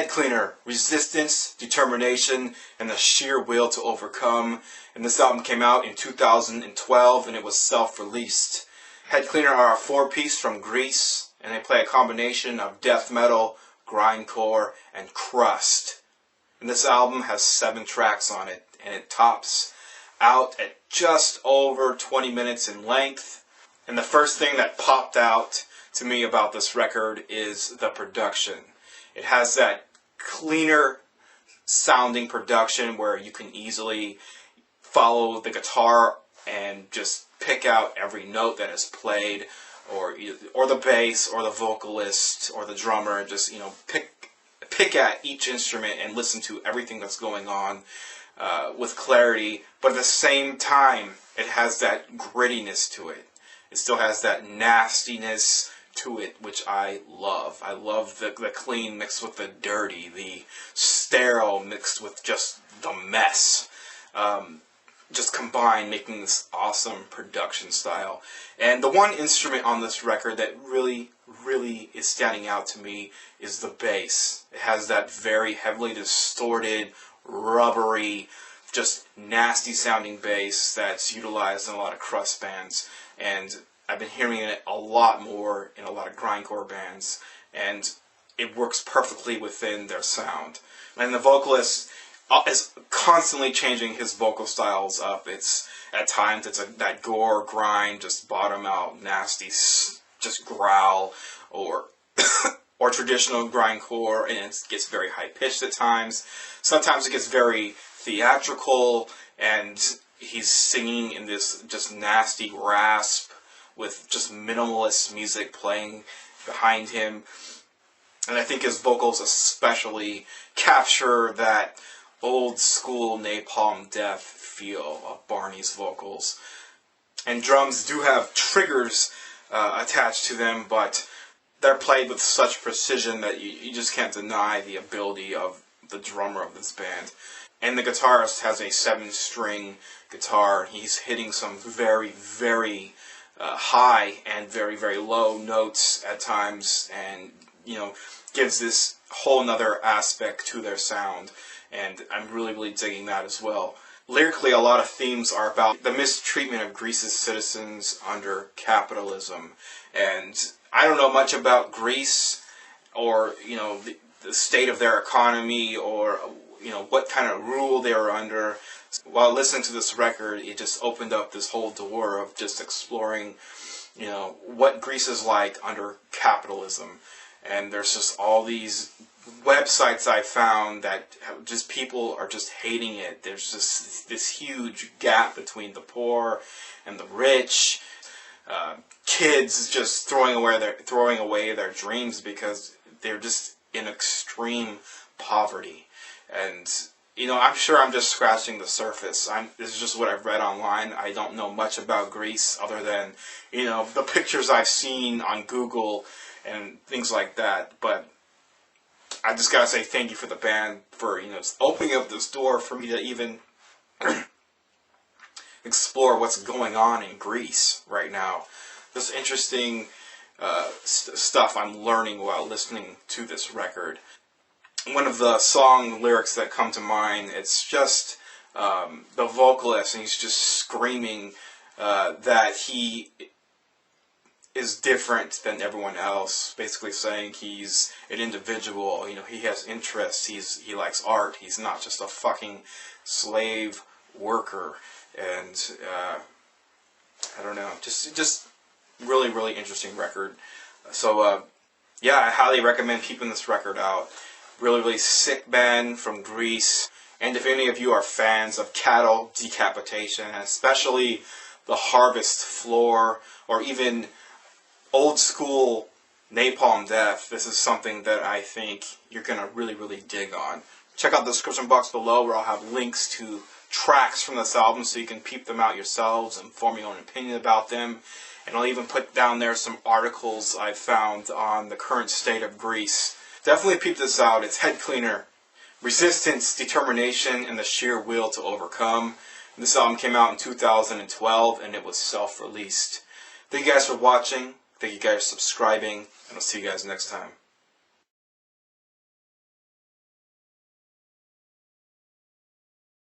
Head Cleaner, resistance, determination, and the sheer will to overcome. And this album came out in 2012 and it was self-released. Head Cleaner are a four-piece from Greece, and they play a combination of death metal, grindcore, and crust. And this album has 7 tracks on it, and it tops out at just over 20 minutes in length. And the first thing that popped out to me about this record is the production. It has that cleaner sounding production where you can easily follow the guitar and just pick out every note that is played, or the bass, or the vocalist, or the drummer, and just pick at each instrument and listen to everything that's going on with clarity. But at the same time, it has that grittiness to it. It still has that nastiness to it, which I love. I love the clean mixed with the dirty, the sterile mixed with just the mess. Just combined, making this awesome production style. And the one instrument on this record that really is standing out to me is the bass. It has that very heavily distorted, rubbery, just nasty sounding bass that's utilized in a lot of crust bands. And I've been hearing it a lot more in a lot of grindcore bands, and it works perfectly within their sound. And the vocalist is constantly changing his vocal styles up. At times it's that gore grind, just bottom out, nasty, just growl, or or traditional grindcore, and it gets very high pitched at times. Sometimes it gets very theatrical, and he's singing in this just nasty rasp with just minimalist music playing behind him. And I think his vocals especially capture that old school Napalm Death feel of Barney's vocals. And drums do have triggers attached to them, but they're played with such precision that you just can't deny the ability of the drummer of this band. And the guitarist has a 7-string guitar. He's hitting some very high and very low notes at times, and gives this whole nother aspect to their sound. And I'm really digging that as well. Lyrically, a lot of themes are about the mistreatment of Greece's citizens under capitalism. And I don't know much about Greece, or the state of their economy, or what kind of rule they were under. While listening to this record, it just opened up this whole door of just exploring what Greece is like under capitalism. And there's just all these websites I found that just people are just hating it. There's just this huge gap between the poor and the rich. Kids just throwing away their dreams because they're just in extreme poverty. And I'm sure I'm just scratching the surface. This is just what I've read online. I don't know much about Greece other than the pictures I've seen on Google and things like that. But I just gotta say thank you for the band for opening up this door for me to even explore what's going on in Greece right now. This interesting stuff I'm learning while listening to this record. One of the song lyrics that come to mind, it's just the vocalist, and he's just screaming that he is different than everyone else, basically saying he's an individual. He has interests, he likes art, he's not just a fucking slave worker. And I don't know, just really interesting record. So yeah, I highly recommend peeping this record out. Really sick band from Greece. And if any of you are fans of cattle decapitation, and especially the Harvest Floor, or even old school Napalm Death, this is something that I think you're going to really dig on. Check out the description box below, where I'll have links to tracks from this album so you can peep them out yourselves and form your own opinion about them. And I'll even put down there some articles I found on the current state of Greece. Definitely peep this out. It's Head Cleaner, resistance, determination, and the sheer will to overcome. And this album came out in 2012, and it was self-released. Thank you guys for watching. Thank you guys for subscribing, and I'll see you guys next time.